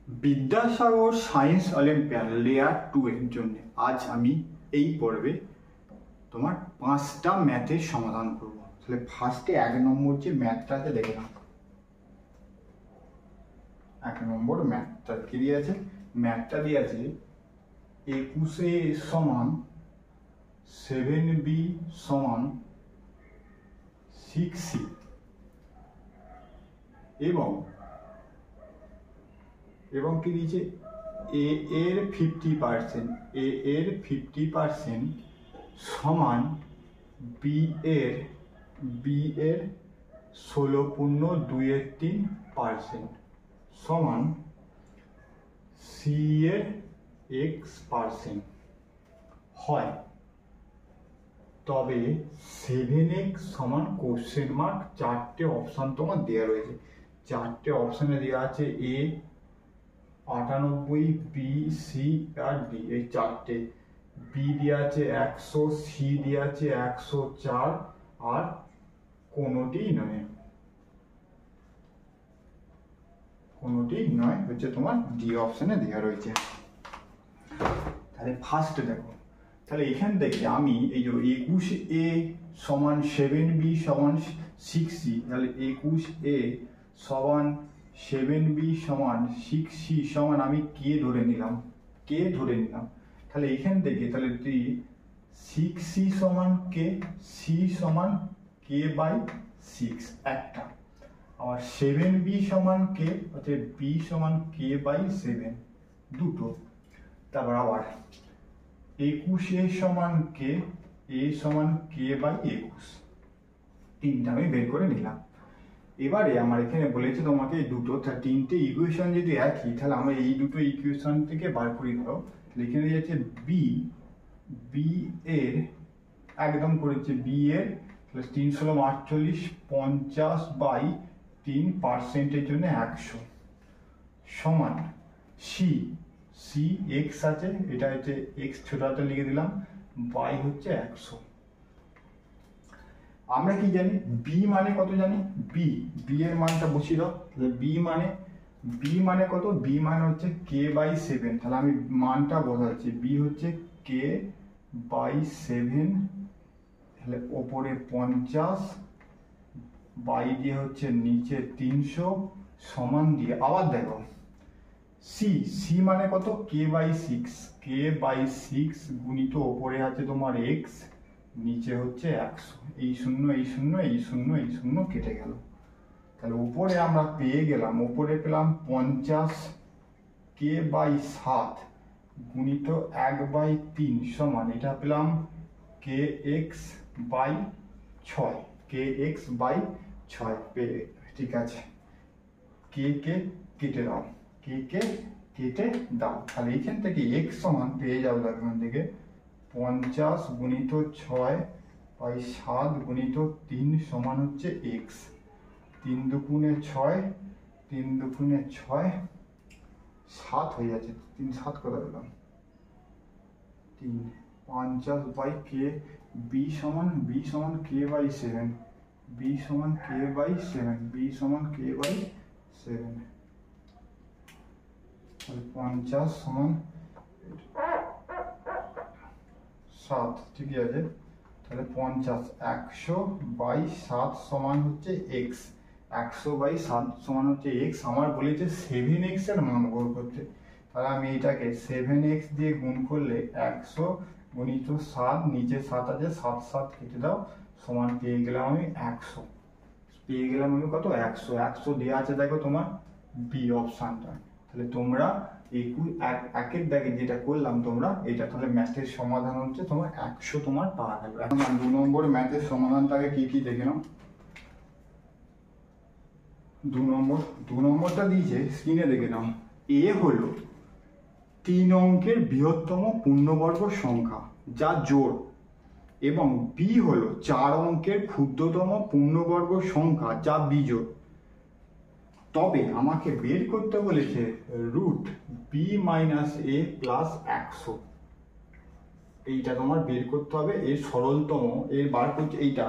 Vidyasagar science olympiad layer 2 এর জন্য আজ আমি এই পর্বে তোমার 5টা ম্যাথের সমাধান করব। তাহলে ফার্স্টে 1 নম্বর যে ম্যাথটাকে দেখে নাও। 1 নম্বর ম্যাথটা কি দিয়ে আছে? ম্যাথটা দিয়ে আছে 21a সমান 7b সমান 6c এবং কি দিয়েছে a এর 50%, a এর 50% সমান b এর 16.283% সমান c এর x% হয়, তবে 7x সমান কোশ্চেন মার্ক। 4টে অপশন তোমার দেওয়া রয়েছে, 4টে অপশনে দেওয়া আছে a 98, b c R d। এই 4টে b দেওয়া আছে 100, c দেওয়া আছে 104 আর কোনোটি নয় হচ্ছে তোমার ডি অপশনে দেওয়া রয়েছে। তাহলে ফার্স্ট দেখো, তাহলে এখান থেকে আমি এই যে 21a সমান 7b সমান 6c, তাহলে 21a সমান 7b সমান 6c সমান আমি কে ধরে নিলাম। তাহলে এখান থেকে তাহলে তুই 6c সমান কে, c সমান কে বাই 6 একটা, আবার 7b সমান কে অর্থাৎ b সমান কে বাই 7 দুটো, তারপর আবার 21a সমান কে, a সমান কে বাই 21, তিনটা আমি বের করে নিলাম। এবারে আমার এখানে বলেছে তোমাকে দুটো, তিনটে ইকুয়েশন যদি একই তাহলে আমরা এই দুটো ইকুয়েশন থেকে বার করি। ধরো এখানে যাচ্ছে বি এর একদম করেছে বি এর 348 50/3% জন্য 100 সমান সি এক্স আছে, এটা হচ্ছে এক্স ছোটটা লিখে দিলাম, বাই হচ্ছে 100। আমরা কি জানি বি মানে কত? জানি বি এর মানটা বসিয়ে দাও। বি মানে কত? বি মানে হচ্ছে কে বাই 7। তাহলে আমি মানটা বসাচ্ছি, বি হচ্ছে কে বাই 7, তাহলে ওপরে 50 বাই দিয়ে হচ্ছে নিচে 300 সমান দিয়ে আবার দেখো সি মানে কত? কে বাই 6 গুণিত ওপরে আছে তোমার এক্স, নিচে হচ্ছে 100। এই শূন্য কেটে গেল। তাহলে উপরে আমরা পেয়ে গেলাম, উপরে পেলাম 50 কে বাই 7 গুণিত 1/3 সমান এটা পেলাম কে এক্স বাই 6, ঠিক আছে। কে কেটে দাও, তাহলে এইখান থেকে এক্স সমান পেয়ে যাবো এখান থেকে 50 গুণিত 6/7 গুণিত 3 সমান হচ্ছে এক্স। 3 দুগুণে 6, 7 হয়ে যাচ্ছে। 3 7 করে দিলাম 3, 50 বাই কে, বি সমান কে বাই 7, বি সমান কে বাই 7, 50 সমান 7, ঠিকই আছে। তাহলে 50 100/7 সমান হচ্ছে এক্স, 100/7 সমান হচ্ছে এক্স। আমার বলেছে 7x এর মান বের করতে, তাহলে আমি এটাকে 7x দিয়ে গুণ করলে 100 গুণিত 7, নিচে 7 আছে, 7 কেটে দাও সমান পেয়ে গেলাম আমি 100। কত? 100 দেওয়া আছে দেখো তোমার বি অপশনটা। তাহলে তোমরা একের দাগে যেটা করলাম তোমরা এটা, তাহলে ম্যাথের সমাধান হচ্ছে তোমার 100 তোমার পাওয়া গেল। এখন 2 নম্বর ম্যাথের সমাধানটাকে কি দেখে নাও। 2 নম্বরটা দিয়েছে স্ক্রিনে দেখে নাও। এ হলো 3 অঙ্কের বৃহত্তম পূর্ণবর্গ সংখ্যা যা জোড়, এবং বি হলো 4 অঙ্কের ক্ষুদ্রতম পূর্ণবর্গ সংখ্যা যা বিজোড়। তবে আমাকে বের করতে বলেছে √b - a + 100। এইটা তোমার বের করতে হবে, এর সরলতম, এর বার করছে এইটা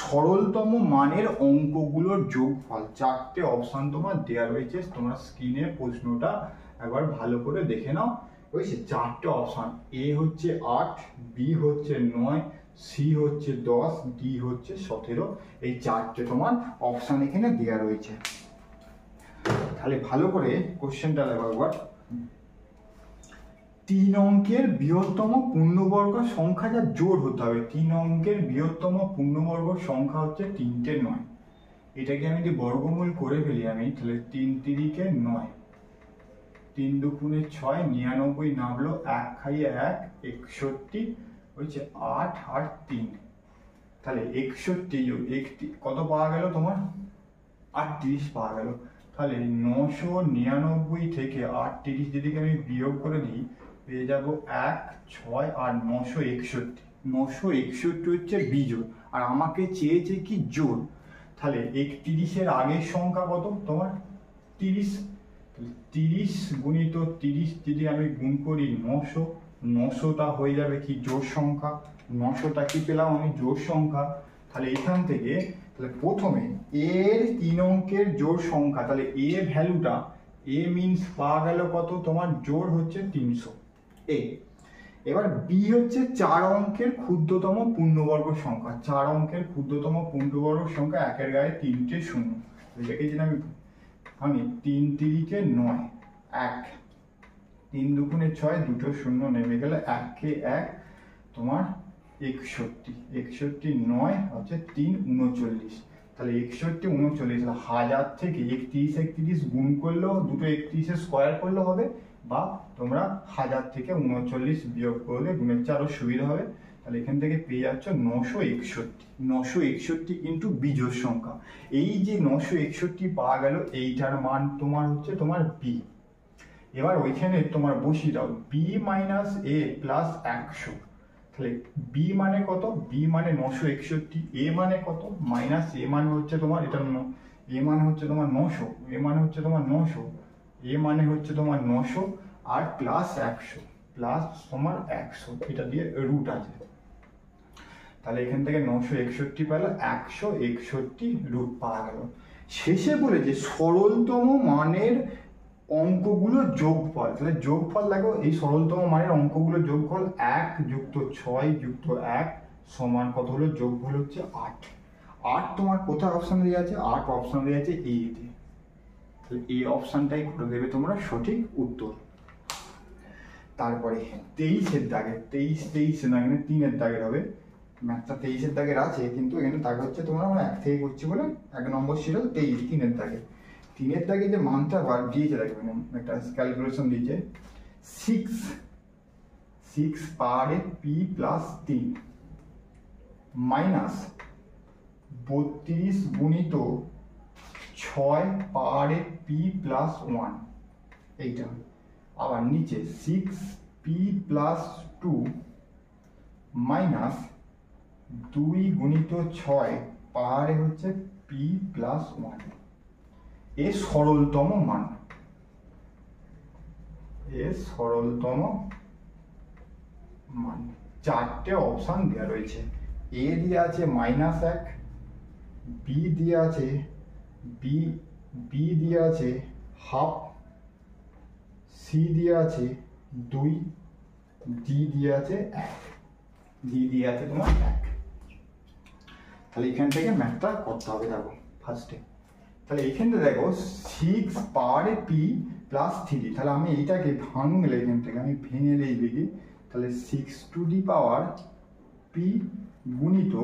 সরলতম মানের অঙ্কগুলোর যোগফল। 4টে অপশন তোমার দেওয়া রয়েছে, তোমরা স্ক্রিনে প্রশ্নটা একবার ভালো করে দেখে নাও। বুঝছি 4টে অপশন, এ হচ্ছে 8, বি হচ্ছে 9, সি হচ্ছে 10, ডি হচ্ছে 17। এই 4টে তোমার অপশন এখানে দেওয়া রয়েছে। তাহলে ভালো করে কোশ্চেনটা দেখো একবার। 3 অঙ্কের বৃহত্তম পূর্ণবর্গ সংখ্যা যা জোড় হতে হবে, 3 অঙ্কের বৃহত্তম পূর্ণবর্গ সংখ্যা হচ্ছে 3টে 9। এটাকে আমি যদি বর্গমূল করে ফেলি আমি, তাহলে 3 তিরিকে 9, 3 দুগুণে 6, 99 নামলো, 1 খাইয়ে 1, 61 হচ্ছে 8 আর 3। তাহলে 61 কত পাওয়া গেল তোমার? 38 পাওয়া গেল। তাহলে 999 থেকে 38 যদি আমি বিয়োগ করে দিই, পেয়ে যাব 1, 6 আর 961। 961 হচ্ছে বিজোড়, আর আমাকে চেয়েছে কি জোড়। তাহলে 31-এর আগের সংখ্যা কত তোমার? 30। 30 গুণিত 30 যদি আমি গুণ করি 900, 900টা হয়ে যাবে কি জোড় সংখ্যা। 900টা কি পেলাম আমি? জোড় সংখ্যা। তাহলে এখান থেকে তাহলে প্রথমে এর 3 অঙ্কের জোড় সংখ্যা, তাহলে এ ভ্যালুটা, এ মিনস পাওয়া গেল কত তোমার? জোড় হচ্ছে 300 এ। এবার বি হচ্ছে 4 অঙ্কের ক্ষুদ্রতম পূর্ণবর্গ সংখ্যা। 4 অঙ্কের ক্ষুদ্রতম পূর্ণবর্গ সংখ্যা, একের গায়ে 3টে শূন্য। এটাকে যদি আমি 3 তিরিকে 9, 1, 3 দুগুণে 6, দুটো শূন্য নেমে গেলে 1 1 তোমার 61, 61 9 হচ্ছে 3 39। তাহলে 61 39, 1000 থেকে 31 গুণ করলেও, দুটো 31 স্কোয়ার করলেও হবে, বা তোমরা 1000 থেকে 39 বিয়োগ করলে গুণের চেয়ে আরো সুবিধা হবে। তাহলে এখান থেকে পেয়ে যাচ্ছ 961। 961 কিন্তু বিজোড় সংখ্যা। এই যে 961 পাওয়া গেল, এইটার মান তোমার হচ্ছে তোমার বি। এবার ওইখানে তোমার বসিয়ে দাও বি মাইনাস এ প্লাস 100। তাহলে বি মানে কত? বি মানে 961, এ মানে কত? মাইনাস এ মানে হচ্ছে তোমার এটা, এ মানে হচ্ছে তোমার 900, এ মানে হচ্ছে তোমার 900, এ মানে হচ্ছে তোমার 900 আর প্লাস 100, প্লাস তোমার 100, এটা দিয়ে রুট আছে। তাহলে এখান থেকে 961 পেল, 161 রুট পাওয়া গেল। শেষে বলে যে সরলতম মানের অঙ্কগুলো যোগফল। তাহলে যোগফল দেখো, এই সরলতম মানের অঙ্কগুলো যোগফল 1 যুক্ত 6 যুক্ত 1 সমান কত হলো? যোগফল হচ্ছে 8। 8 তোমার কোথায় অপশন দেওয়া আছে? 8 অপশন দেওয়া আছে এ তে। তাহলে এই অপশনটাই করে দেবে তোমরা সঠিক উত্তর। তারপরে 23-এর দাগে, 23 না, এখানে 3-এর দাগের হবে। ম্যাথটা 23-এর দাগের আছে, কিন্তু এখানে দাগ হচ্ছে তোমার আমরা 1 থেকে করছি বলে 1 নম্বর ছিল 23, 3-এর দাগে। 3-এর দাগে যে মানটা আবার দিয়েছে দেখবেন, একটা ক্যালকুলেশন দিয়েছে 6 পাওয়ারে পি প্লাস 3 মাইনাস 32 গুণিত 6 পাওয়ারে পি প্লাস 1। এইটা আবার নিচে 6p প্লাস 2 মাইনাস 2 গুণিত 6 পাওয়ারে হচ্ছে p প্লাস 1। এর সরলতম মান, এর সরলতম মান। 4টে অপশন দেওয়া রয়েছে। এ দিয়ে আছে -1, বি দিয়ে আছে বি দিয়ে আছে হাফ, সি দিয়ে আছে 2, ডি দিয়ে আছে 1, ডি দিয়ে আছে তোমার 1। তাহলে এখান থেকে ম্যাথটা করতে হবে। দেখো ফার্স্টে, তাহলে এখানে দেখো 6 পাওয়ারে পি প্লাস 3। তাহলে আমি এইটাকে ভাঙলে, এখান থেকে আমি ভেঙে লিখি, তাহলে 6 টু দি পাওয়ার পি গুণিত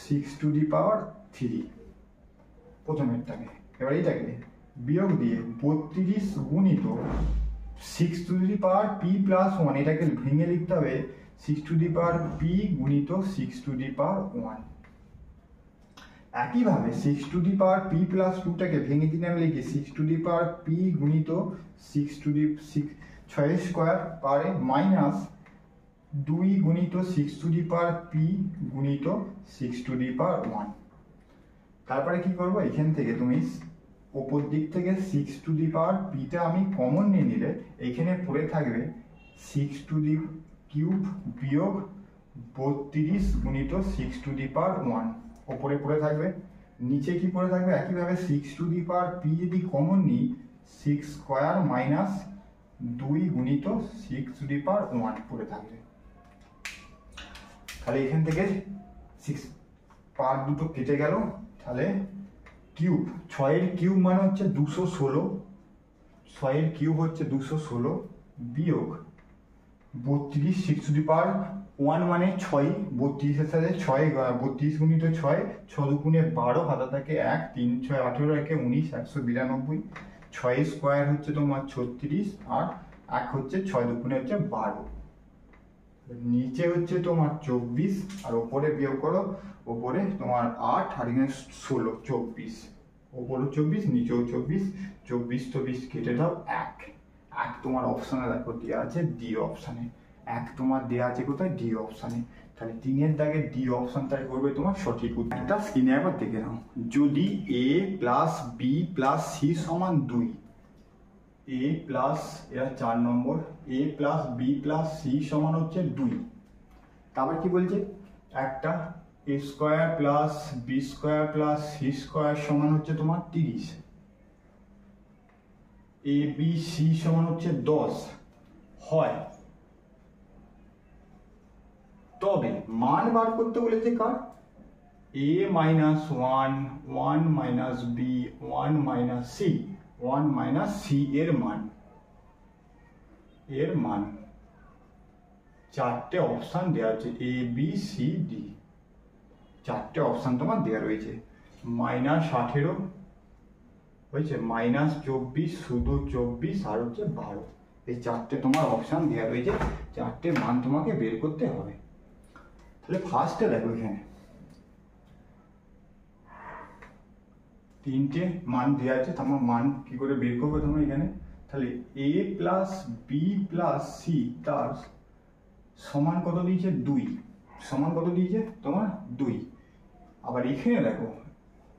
6 টু দি পাওয়ার 3 প্রথমেরটাকে। এবার এইটাকে বিয়োগ দিয়ে 32 গুণিত 6 to the power P plus 1, এটাকে ভেঙে লিখতে হবে 6 টু দি পাওয়ার পি গুণিত 6 টু দি পাওয়ার 1। একইভাবে 6 to the power P plus 2টাকে ভেঙে দিলে আমি লিখি 6 টু দি পাওয়ার পি গুণিত 6 টু দি 6 স্কোয়ার পারে মাইনাস 2 গুণিত 6 টু দি পাওয়ার পি গুণিত 6 টু দি পাওয়ার 1। তারপরে কি করব? এখান থেকে তুমি ওপর দিক থেকে 6 টু দি পাওয়ার পিটা আমি কমন নিয়ে নিলে এখানে পড়ে থাকবে 6 টু দি কিউব বিয়োগ 32 গুণিত 6 টু দি পাওয়ার 1 ওপরে পড়ে থাকবে, নিচে কি পড়ে থাকবে একইভাবে 6 টু দি পাওয়ার p যদি কমন নিই 6 স্কয়ার মাইনাস 2 গুণিত 6 টু দি পাওয়ার 1 পড়ে থাকবে। তাহলে এখান থেকে 6 পাওয়ার দুটো কেটে গেল, তাহলে কিউব 6 এর কিউব মানে হচ্ছে 216, 6 এর কিউব হচ্ছে 216 বিয়োগ 32 6 টু দি পাওয়ার 1 মানে 6, 32 এর সাথে 6 32 গুণিত 6, 6 দুগুণে 12 হাতে থাকে 1, 3 6 18 একে 19 192, 6 স্কয়ার হচ্ছে তোমার 36 আর 1 হচ্ছে 6 দুগুণে হচ্ছে 12, নিচে হচ্ছে তোমার 24 আর উপরে বিয়োগ করো, উপরে তোমার 8 আর এখানে 16 24, উপরে 24 নিচেও 24, 24 তো 20 কেটে দাও 1 তোমার অপশনে দেখো দেওয়া আছে ডি অপশনে, 1 তোমার দেওয়া আছে কোথায় ডি অপশনে, তাহলে 3 এর দাগে ডি অপশনটাই করবে তোমার সঠিক উত্তর। এটা স্ক্রিনে একবার দেখে নাও, যদি a plus B plus C সমান 2, a প্লাস এটা 4 নম্বর, a plus B plus C সমান হচ্ছে 2, তারপর কি বলছে একটা a square plus B square plus C square সমান হচ্ছে তোমার 30, a b c সমান হচ্ছে 10 হয়, তবে মান বার করতে বলেছে কার a minus 1 1 minus B 1 minus C 1 minus C এর মান চারটে অপশন দেওয়া আছে এ বি সি ডি, চারটে অপশন তোমার দেওয়া রয়েছে, মাইনাস 18 হয়েছে, মাইনাস 24 শুধু 24 আর হচ্ছে 12, এই চারটে তোমার অপশন দেওয়া রয়েছে, চারটে মান তোমাকে বের করতে হবে। তাহলে ফার্স্টে দেখো এখানে তিনটে মান দেওয়া আছে, তোমার মান কি করে বের করবে তোমরা এখানে, তাহলে a plus B plus C তার সমান কত দিয়েছে 2, সমান কত দিয়েছে তোমার 2, আবার এখানে দেখো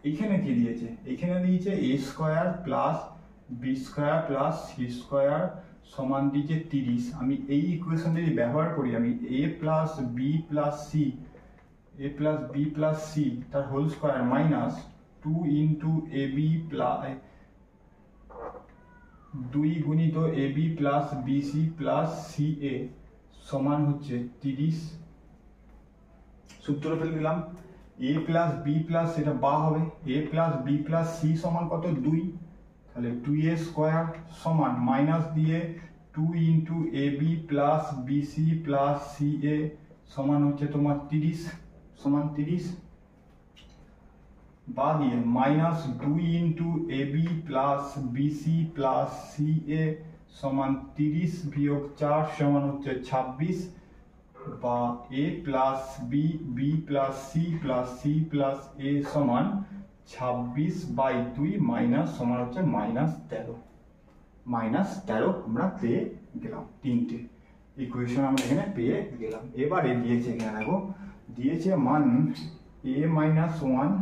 এখানে কি দিয়েছে, এখানে দিয়েছে a square plus B square plus C square সমান দিয়েছে 30, আমি এই ইকুয়েশন যদি ব্যবহার করি আমি a plus B plus C তার whole square minus 2 into A B plus 2 গুণিত A B plus BC plus C A সমান হচ্ছে 30, সূত্র ফেলে দিলাম a প্লাস বি প্লাস এটা বা হবে a plus B plus C সমান কত 2, তাহলে 2a স্কয়ার সমান মাইনাস দিয়ে 2 into A B plus BC plus C A সমান হচ্ছে তোমার 30 সমান 30, বা দিয়ে minus 2 into A B plus BC plus C A সমান 30 বিয়োগ 4 সমান হচ্ছে 26, বা a plus B B plus C plus A সমান 26/2 মাইনাস সমান হচ্ছে -13 আমরা পেয়ে গেলাম, তিনটে ইকুয়েশন আমরা এখানে পেয়ে গেলাম। এবারে দিয়েছে এখানে দেখো দিয়েছে মান a মাইনাস 1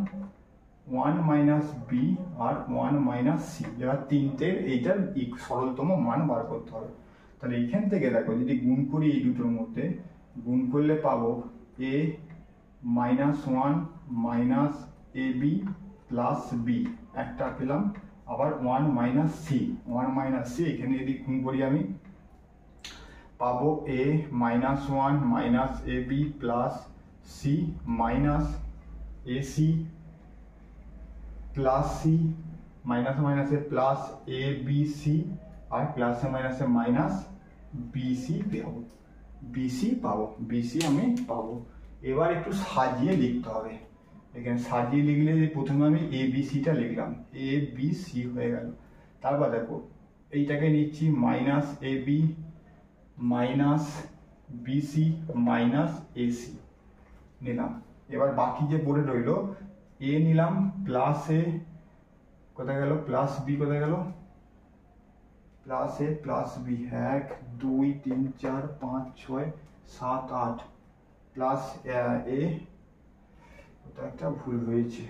1 মাইনাস বি আর 1 মাইনাস সি, এবার তিনটের এইটার সরলতম মান বার করতে হবে। তাহলে এখান থেকে দেখো যদি গুণ করি এই দুটোর মধ্যে গুণ করলে পাবো a minus 1 minus A B plus B একটা পেলাম, আবার 1 মাইনাস সি এখানে যদি গুণ করি আমি পাবো a minus 1 minus A B plus C minus A C plus C minus মাইনাসে প্লাস এ বি সি আর প্লাসে মাইনাসে মাইনাস বিসি আমি পাবো। এবার একটু সাজিয়ে লিখতে হবে, এখানে সাজিয়ে লিখলে প্রথমে আমি এ বি সিটা লিখলাম, এ বি সি হয়ে গেল, তারপর দেখো এইটাকে নিচ্ছি minus A B minus BC minus AC নিলাম, এবার বাকি যে পড়ে রইল এ নিলাম প্লাস এ কোথায় গেল প্লাস বি কোথায় গেল প্লাস এ প্লাস বি 1 2 3 4 5 6 7 8 প্লাস এ, ওটা একটা ভুল হয়েছে,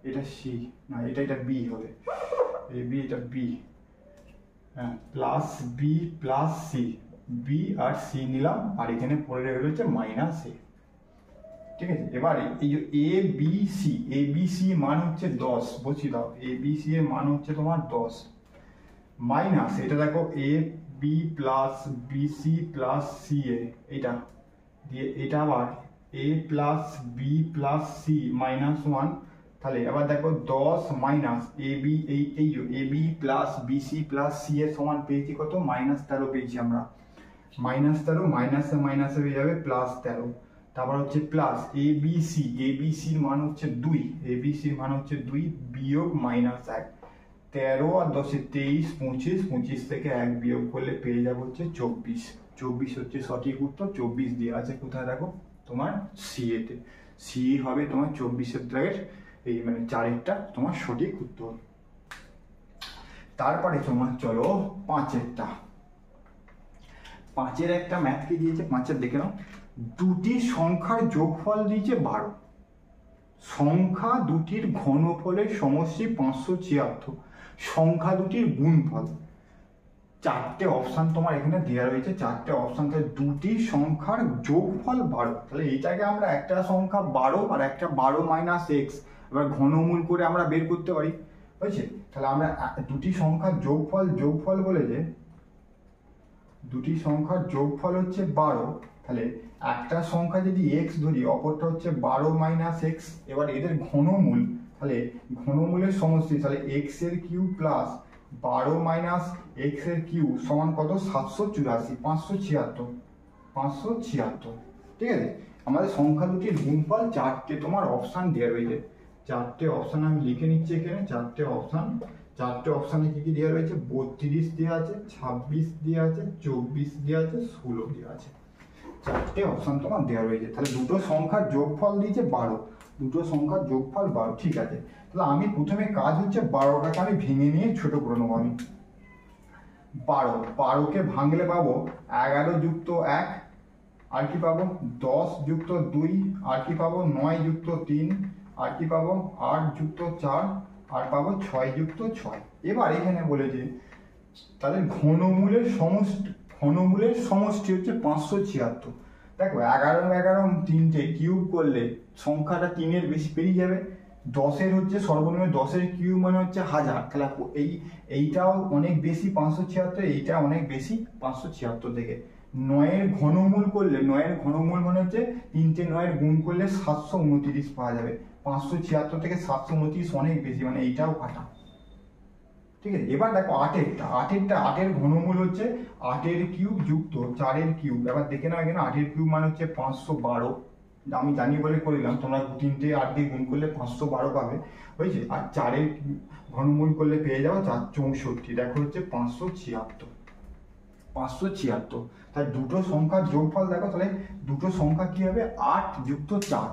এটা সি না এটা বি হবে, এ বি এটা বি, হ্যাঁ plus B plus C B আর সি নিলাম, আর এখানে পড়ে রয়েছে মাইনাস এ। ঠিক আছে, এবারে এই যে এ বি সি মান হচ্ছে 10, বসিয়ে দাও। এ বি সি এর মান হচ্ছে তোমার 10, মাইনাস এটা দেখো A B plus B C plus C A, এটা দিয়ে এটা আবার A plus B plus C minus 1। তাহলে এবার দেখো 10 মাইনাস এ বি, এই A B plus B C plus C এর সমান পেয়েছি কত, -13 পেয়েছি আমরা। -13 মাইনাসে মাইনাসে হয়ে যাবে +13। তারপর হচ্ছে প্লাস এ বি সির মান হচ্ছে 2, এ বি সির মান হচ্ছে 2 বিয়োগ -1। 13 আর 10 23, 25, 25 থেকে 1 বিয়োগ করলে পেয়ে যাবো হচ্ছে 24। 24 হচ্ছে সঠিক উত্তর। 24 দিয়ে আছে কোথায় দেখো, তোমার সি এতে। সি হবে তোমার 24-এর দাগের এই মানে 4-এরটা তোমার সঠিক উত্তর। তারপরে তোমার চলো 5-এরটা। 5-এর একটা ম্যাথ কি দিয়েছে, 5-এর দেখে নাও। দুটি সংখ্যার যোগফল দিয়েছে 12, সংখ্যা দুটির ঘনফলের সমষ্টি 576, সংখ্যা দুটির গুণফল। 4টে অপশান তোমার এখানে দেওয়া রয়েছে, 4টে অপশান। তাহলে দুটি সংখ্যার যোগফল 12, তাহলে এইটাকে আমরা একটা সংখ্যা 12 আর একটা 12 মাইনাস এক্স এবার ঘনমূল করে আমরা বের করতে পারি, বুঝছে? তাহলে আমরা দুটি সংখ্যার যোগফল বলে যে দুটি সংখ্যার যোগফল হচ্ছে 12, তাহলে একটা সংখ্যা যদি এক্স ধরি, অপরটা হচ্ছে 12 মাইনাস এক্স। এবার এদের ঘনমূল, তাহলে ঘনমূলের সমষ্টি, তাহলে এক্স এর কিউব প্লাস 12 মাইনাস এক্স এর কিউব সমান কত, 784, 576। ঠিক আছে, আমাদের সংখ্যা দুটির গুণফল 4টে তোমার অপশান দেওয়া রয়েছে। 4টে অপশান আমি লিখে নিচ্ছি এখানে। 4টে অপশানে কি কি দেওয়া রয়েছে, 32 দেওয়া আছে, 26 দেওয়া আছে, 24 দেওয়া আছে, 16 দেওয়া আছে। 4টে অপশান তোমার দেওয়া রয়েছে। তাহলে দুটো সংখ্যার যোগফল দিয়েছে 12, দুটো সংখ্যার যোগফল 12। ঠিক আছে, তাহলে আমি প্রথমে কাজ হচ্ছে 12টাকে আমি ভেঙে নিয়ে ছোট করে নেবো। আমি 12কে ভাঙলে পাবো 11 যুক্ত 1, আর কি পাবো 10 যুক্ত 2, আর কি পাবো 9 যুক্ত 3, আর কি পাবো 8 যুক্ত 4, আর পাবো 6 যুক্ত 6। এবার এখানে বলেছে তাহলে ঘনমূলের সমষ্টি হচ্ছে 576। দেখো 11 তিনটে কিউব করলে সংখ্যাটা 3-এর বেশি পেরিয়ে যাবে। 10-এর হচ্ছে সর্বনিম্ন, 10-এর কিউব মানে হচ্ছে 1000। তাহলে এইটাও অনেক বেশি 576, এইটা অনেক বেশি 576 থেকে। 9-এর ঘনমূল করলে, 9-এর ঘনমূল মানে হচ্ছে 3টে 9-এর গুণ করলে 729 পাওয়া যাবে। 576 থেকে 729 অনেক বেশি, মানে এইটাও কাটা। ঠিক আছে, এবার দেখো 8-এর ঘনমূল হচ্ছে 8-এর কিউব যুক্ত 4-এর কিউব। এবার দেখে নাও এখানে 8-এর কিউব মানে হচ্ছে 512, আমি জানি বলে করলাম। তোমরা 3টে 8 দিয়ে গুণ করলে 512 পাবে, বুঝেছি? আর 4-এর ঘনমূল করলে পেয়ে যাবো 464। দেখো হচ্ছে 576। তাই দুটো সংখ্যার যোগফল দেখো, তাহলে দুটো সংখ্যা কি হবে, 8 যুক্ত 4।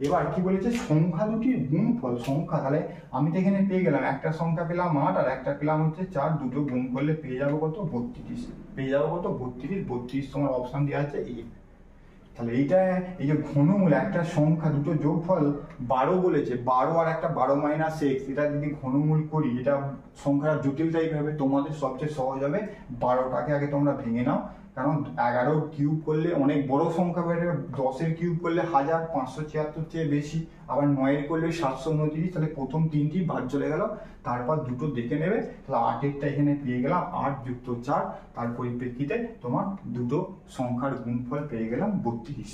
এবার কি বলেছে, সংখ্যা দুটির গুণফল। সংখ্যা, তাহলে আমি তো এখানে পেয়ে গেলাম, একটা সংখ্যা পেলাম 8 আর একটা পেলাম হচ্ছে 4, দুটো গুণ করলে পেয়ে যাবো কত, 32। পেয়ে যাবো কত, 32 তোমার অপশান দেওয়া আছে এ। তাহলে এইটা এই যে ঘনমূল, একটা সংখ্যা দুটো যোগফল 12 বলেছে, 12 আর একটা 12 মাইনাস এক্স, এটা যদি ঘনমূল করি এটা সংখ্যাটা জটিল টাইপ হবে। তোমাদের সবচেয়ে সহজ হবে 12টাকে আগে তোমরা ভেঙে নাও, কারণ 11 কিউব করলে অনেক বড় সংখ্যা বেড়ে যাবে। 10-এর কিউব করলে 1000, 576 চেয়ে বেশি। আবার 9-এর করলে 729। তাহলে প্রথম 3টি বাদ চলে গেল, তারপর দুটো দেখে নেবে। তাহলে 8-এরটা এখানে পেয়ে গেলাম 8 যুক্ত 4, তার পরিপ্রেক্ষিতে তোমার দুটো সংখ্যার গুণফল পেয়ে গেলাম 32।